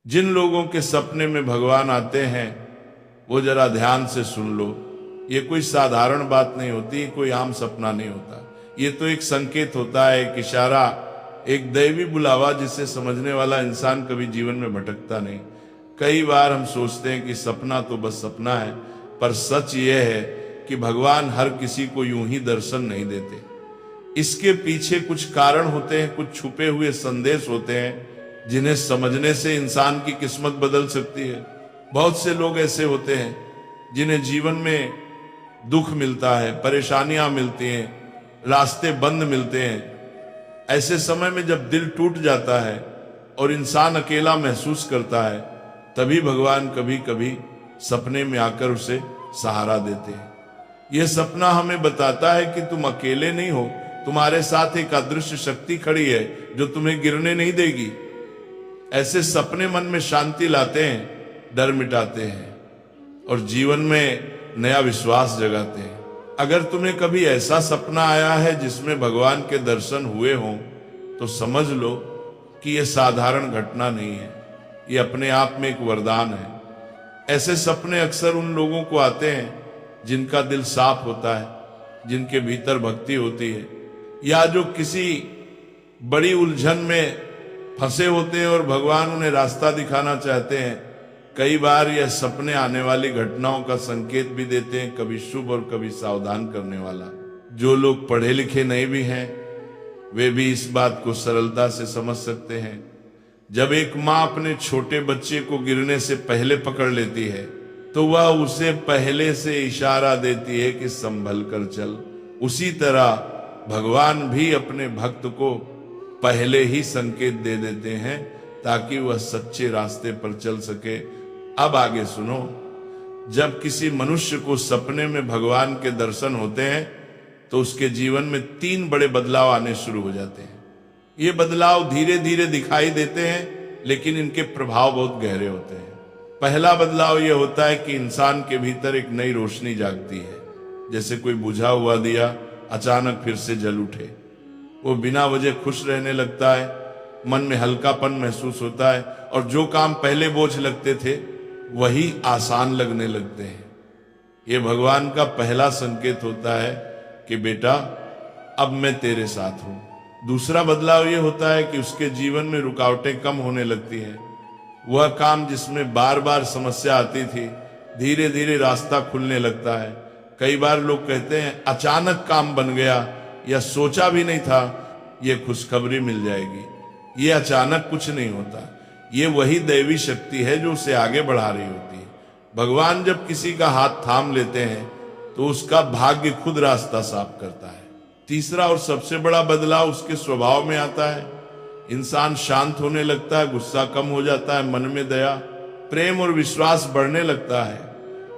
जिन लोगों के सपने में भगवान आते हैं वो जरा ध्यान से सुन लो। ये कोई साधारण बात नहीं होती, कोई आम सपना नहीं होता। ये तो एक संकेत होता है, एक इशारा, एक दैवी बुलावा जिसे समझने वाला इंसान कभी जीवन में भटकता नहीं। कई बार हम सोचते हैं कि सपना तो बस सपना है, पर सच ये है कि भगवान हर किसी को यूं ही दर्शन नहीं देते। इसके पीछे कुछ कारण होते हैं, कुछ छुपे हुए संदेश होते हैं जिन्हें समझने से इंसान की किस्मत बदल सकती है। बहुत से लोग ऐसे होते हैं जिन्हें जीवन में दुख मिलता है, परेशानियां मिलती हैं, रास्ते बंद मिलते हैं। ऐसे समय में जब दिल टूट जाता है और इंसान अकेला महसूस करता है, तभी भगवान कभी कभी सपने में आकर उसे सहारा देते हैं। यह सपना हमें बताता है कि तुम अकेले नहीं हो, तुम्हारे साथ एक अदृश्य शक्ति खड़ी है जो तुम्हें गिरने नहीं देगी। ऐसे सपने मन में शांति लाते हैं, डर मिटाते हैं और जीवन में नया विश्वास जगाते हैं। अगर तुम्हें कभी ऐसा सपना आया है जिसमें भगवान के दर्शन हुए हों, तो समझ लो कि यह साधारण घटना नहीं है, ये अपने आप में एक वरदान है। ऐसे सपने अक्सर उन लोगों को आते हैं जिनका दिल साफ होता है, जिनके भीतर भक्ति होती है, या जो किसी बड़ी उलझन में फंसे होते हैं और भगवान उन्हें रास्ता दिखाना चाहते हैं। कई बार यह सपने आने वाली घटनाओं का संकेत भी देते हैं, कभी शुभ और कभी सावधान करने वाला। जो लोग पढ़े लिखे नहीं भी हैं, वे भी इस बात को सरलता से समझ सकते हैं। जब एक माँ अपने छोटे बच्चे को गिरने से पहले पकड़ लेती है, तो वह उसे पहले से इशारा देती है कि संभल कर चल। उसी तरह भगवान भी अपने भक्त को पहले ही संकेत दे देते हैं ताकि वह सच्चे रास्ते पर चल सके। अब आगे सुनो। जब किसी मनुष्य को सपने में भगवान के दर्शन होते हैं तो उसके जीवन में 3 बड़े बदलाव आने शुरू हो जाते हैं। ये बदलाव धीरे धीरे दिखाई देते हैं, लेकिन इनके प्रभाव बहुत गहरे होते हैं। पहला बदलाव यह होता है कि इंसान के भीतर एक नई रोशनी जागती है, जैसे कोई बुझा हुआ दिया अचानक फिर से जल उठे। वो बिना वजह खुश रहने लगता है, मन में हल्कापन महसूस होता है और जो काम पहले बोझ लगते थे वही आसान लगने लगते हैं। ये भगवान का पहला संकेत होता है कि बेटा अब मैं तेरे साथ हूं। दूसरा बदलाव ये होता है कि उसके जीवन में रुकावटें कम होने लगती हैं। वह काम जिसमें बार बार समस्या आती थी, धीरे धीरे रास्ता खुलने लगता है। कई बार लोग कहते हैं अचानक काम बन गया, या सोचा भी नहीं था ये खुशखबरी मिल जाएगी। ये अचानक कुछ नहीं होता, ये वही दैवी शक्ति है जो उसे आगे बढ़ा रही होती है। भगवान जब किसी का हाथ थाम लेते हैं तो उसका भाग्य खुद रास्ता साफ करता है। तीसरा और सबसे बड़ा बदलाव उसके स्वभाव में आता है। इंसान शांत होने लगता है, गुस्सा कम हो जाता है, मन में दया, प्रेम और विश्वास बढ़ने लगता है।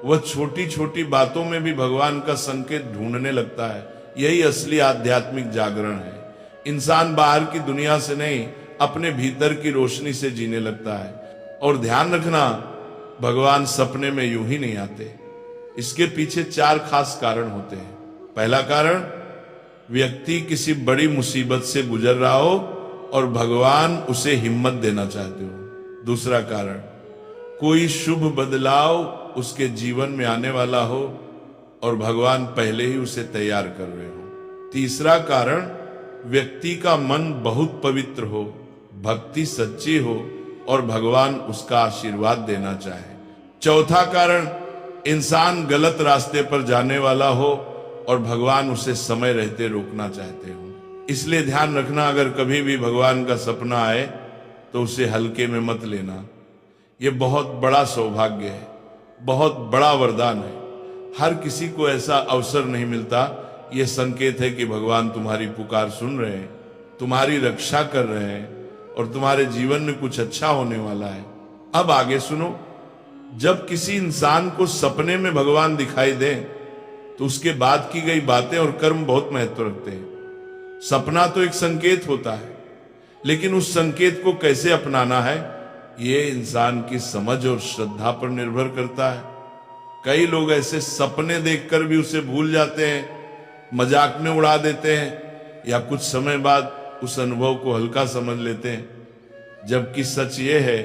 वह छोटी छोटी बातों में भी भगवान का संकेत ढूंढने लगता है। यही असली आध्यात्मिक जागरण है। इंसान बाहर की दुनिया से नहीं, अपने भीतर की रोशनी से जीने लगता है। और ध्यान रखना, भगवान सपने में यूं ही नहीं आते। इसके पीछे 4 खास कारण होते हैं। पहला कारण, व्यक्ति किसी बड़ी मुसीबत से गुजर रहा हो और भगवान उसे हिम्मत देना चाहते हो। दूसरा कारण, कोई शुभ बदलाव उसके जीवन में आने वाला हो और भगवान पहले ही उसे तैयार कर रहे हो। तीसरा कारण, व्यक्ति का मन बहुत पवित्र हो, भक्ति सच्ची हो और भगवान उसका आशीर्वाद देना चाहे। चौथा कारण, इंसान गलत रास्ते पर जाने वाला हो और भगवान उसे समय रहते रोकना चाहते हो। इसलिए ध्यान रखना, अगर कभी भी भगवान का सपना आए तो उसे हल्के में मत लेना। यह बहुत बड़ा सौभाग्य है, बहुत बड़ा वरदान है। हर किसी को ऐसा अवसर नहीं मिलता। यह संकेत है कि भगवान तुम्हारी पुकार सुन रहे हैं, तुम्हारी रक्षा कर रहे हैं और तुम्हारे जीवन में कुछ अच्छा होने वाला है। अब आगे सुनो। जब किसी इंसान को सपने में भगवान दिखाई दे तो उसके बाद की गई बातें और कर्म बहुत महत्व रखते हैं। सपना तो एक संकेत होता है, लेकिन उस संकेत को कैसे अपनाना है, ये इंसान की समझ और श्रद्धा पर निर्भर करता है। कई लोग ऐसे सपने देखकर भी उसे भूल जाते हैं, मजाक में उड़ा देते हैं या कुछ समय बाद उस अनुभव को हल्का समझ लेते हैं। जबकि सच ये है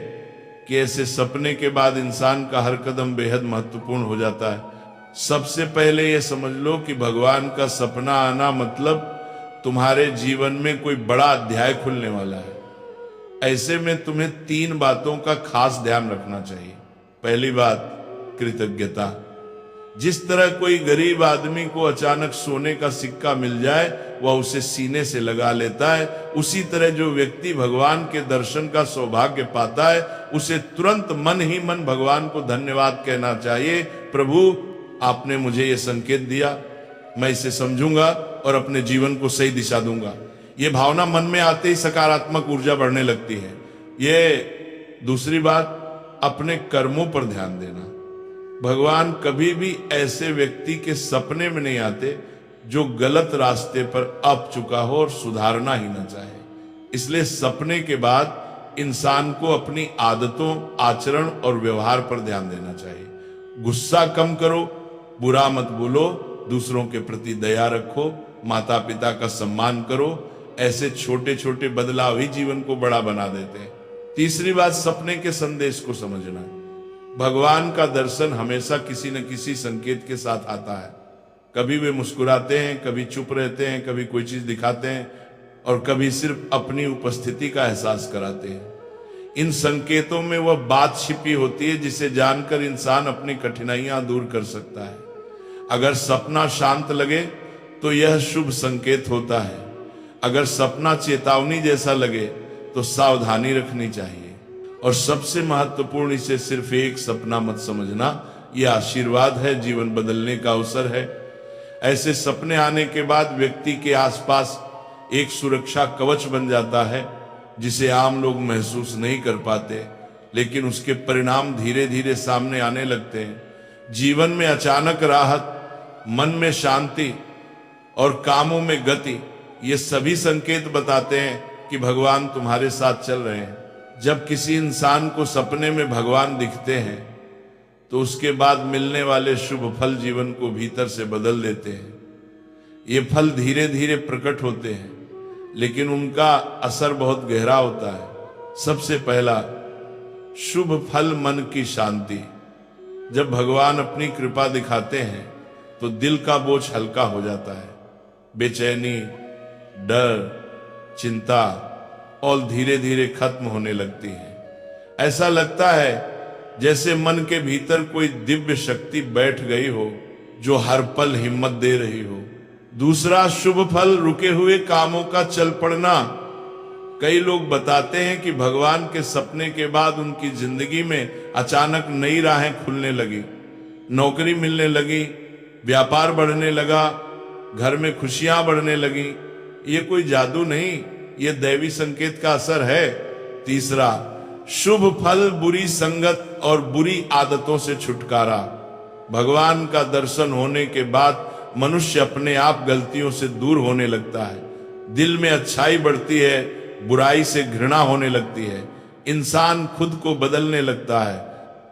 कि ऐसे सपने के बाद इंसान का हर कदम बेहद महत्वपूर्ण हो जाता है। सबसे पहले ये समझ लो कि भगवान का सपना आना मतलब तुम्हारे जीवन में कोई बड़ा अध्याय खुलने वाला है। ऐसे में तुम्हें 3 बातों का खास ध्यान रखना चाहिए। पहली बात, कृतज्ञता। जिस तरह कोई गरीब आदमी को अचानक सोने का सिक्का मिल जाए वह उसे सीने से लगा लेता है, उसी तरह जो व्यक्ति भगवान के दर्शन का सौभाग्य पाता है उसे तुरंत मन ही मन भगवान को धन्यवाद कहना चाहिए। प्रभु, आपने मुझे ये संकेत दिया, मैं इसे समझूंगा और अपने जीवन को सही दिशा दूंगा। ये भावना मन में आते ही सकारात्मक ऊर्जा बढ़ने लगती है। ये दूसरी बात, अपने कर्मों पर ध्यान देना। भगवान कभी भी ऐसे व्यक्ति के सपने में नहीं आते जो गलत रास्ते पर अब चुका हो और सुधारना ही ना चाहे। इसलिए सपने के बाद इंसान को अपनी आदतों, आचरण और व्यवहार पर ध्यान देना चाहिए। गुस्सा कम करो, बुरा मत बोलो, दूसरों के प्रति दया रखो, माता पिता का सम्मान करो। ऐसे छोटे छोटे बदलाव ही जीवन को बड़ा बना देते हैं। तीसरी बात, सपने के संदेश को समझना। भगवान का दर्शन हमेशा किसी न किसी संकेत के साथ आता है। कभी वे मुस्कुराते हैं, कभी चुप रहते हैं, कभी कोई चीज दिखाते हैं और कभी सिर्फ अपनी उपस्थिति का एहसास कराते हैं। इन संकेतों में वह बात छिपी होती है जिसे जानकर इंसान अपनी कठिनाइयां दूर कर सकता है। अगर सपना शांत लगे तो यह शुभ संकेत होता है। अगर सपना चेतावनी जैसा लगे तो सावधानी रखनी चाहिए। और सबसे महत्वपूर्ण, इसे सिर्फ एक सपना मत समझना, यह आशीर्वाद है, जीवन बदलने का अवसर है। ऐसे सपने आने के बाद व्यक्ति के आसपास एक सुरक्षा कवच बन जाता है जिसे आम लोग महसूस नहीं कर पाते, लेकिन उसके परिणाम धीरे धीरे सामने आने लगते हैं। जीवन में अचानक राहत, मन में शांति और कामों में गति, ये सभी संकेत बताते हैं कि भगवान तुम्हारे साथ चल रहे हैं। जब किसी इंसान को सपने में भगवान दिखते हैं तो उसके बाद मिलने वाले शुभ फल जीवन को भीतर से बदल देते हैं। ये फल धीरे धीरे प्रकट होते हैं, लेकिन उनका असर बहुत गहरा होता है। सबसे पहला शुभ फल, मन की शांति। जब भगवान अपनी कृपा दिखाते हैं तो दिल का बोझ हल्का हो जाता है। बेचैनी, डर, चिंता और धीरे धीरे खत्म होने लगती है। ऐसा लगता है जैसे मन के भीतर कोई दिव्य शक्ति बैठ गई हो जो हर पल हिम्मत दे रही हो। दूसरा शुभ फल, रुके हुए कामों का चल पड़ना। कई लोग बताते हैं कि भगवान के सपने के बाद उनकी जिंदगी में अचानक नई राहें खुलने लगी, नौकरी मिलने लगी, व्यापार बढ़ने लगा, घर में खुशियां बढ़ने लगी। ये कोई जादू नहीं, ये दैवी संकेत का असर है। तीसरा शुभ फल, बुरी संगत और बुरी आदतों से छुटकारा। भगवान का दर्शन होने के बाद मनुष्य अपने आप गलतियों से दूर होने लगता है। दिल में अच्छाई बढ़ती है, बुराई से घृणा होने लगती है। इंसान खुद को बदलने लगता है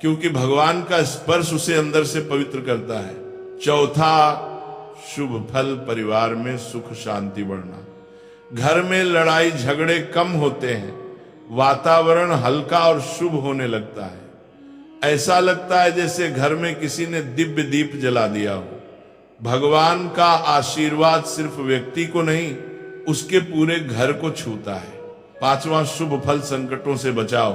क्योंकि भगवान का स्पर्श उसे अंदर से पवित्र करता है। चौथा शुभ फल, परिवार में सुख शांति बढ़ना। घर में लड़ाई झगड़े कम होते हैं, वातावरण हल्का और शुभ होने लगता है। ऐसा लगता है जैसे घर में किसी ने दिव्य दीप जला दिया हो। भगवान का आशीर्वाद सिर्फ व्यक्ति को नहीं, उसके पूरे घर को छूता है। पांचवा शुभ फल, संकटों से बचाव।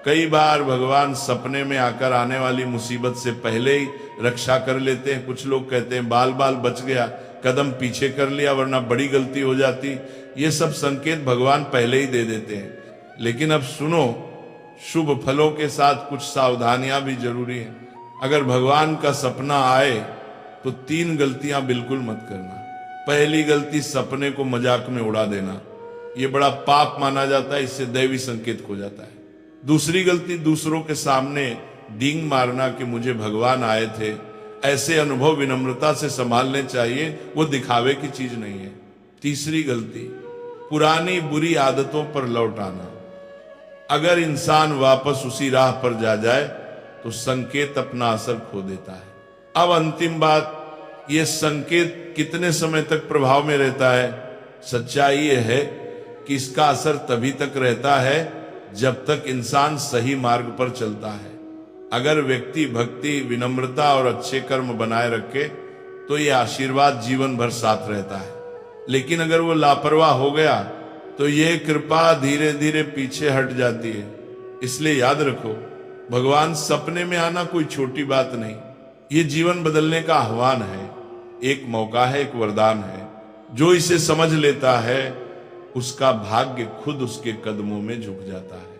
कई बार भगवान सपने में आकर आने वाली मुसीबत से पहले ही रक्षा कर लेते हैं। कुछ लोग कहते हैं बाल बाल बच गया, कदम पीछे कर लिया वरना बड़ी गलती हो जाती। ये सब संकेत भगवान पहले ही दे देते हैं। लेकिन अब सुनो, शुभ फलों के साथ कुछ सावधानियां भी जरूरी है। अगर भगवान का सपना आए तो 3 गलतियां बिल्कुल मत करना। पहली गलती, सपने को मजाक में उड़ा देना। ये बड़ा पाप माना जाता है, इससे दैवी संकेत खो जाता है। दूसरी गलती, दूसरों के सामने डींग मारना कि मुझे भगवान आए थे। ऐसे अनुभव विनम्रता से संभालने चाहिए, वो दिखावे की चीज नहीं है। तीसरी गलती, पुरानी बुरी आदतों पर लौट आना। अगर इंसान वापस उसी राह पर जा जाए तो संकेत अपना असर खो देता है। अब अंतिम बात, ये संकेत कितने समय तक प्रभाव में रहता है? सच्चाई ये है कि इसका असर तभी तक रहता है जब तक इंसान सही मार्ग पर चलता है। अगर व्यक्ति भक्ति, विनम्रता और अच्छे कर्म बनाए रखे तो ये आशीर्वाद जीवन भर साथ रहता है। लेकिन अगर वो लापरवाह हो गया तो ये कृपा धीरे धीरे पीछे हट जाती है। इसलिए याद रखो, भगवान सपने में आना कोई छोटी बात नहीं, ये जीवन बदलने का आह्वान है, एक मौका है, एक वरदान है। जो इसे समझ लेता है उसका भाग्य खुद उसके कदमों में झुक जाता है।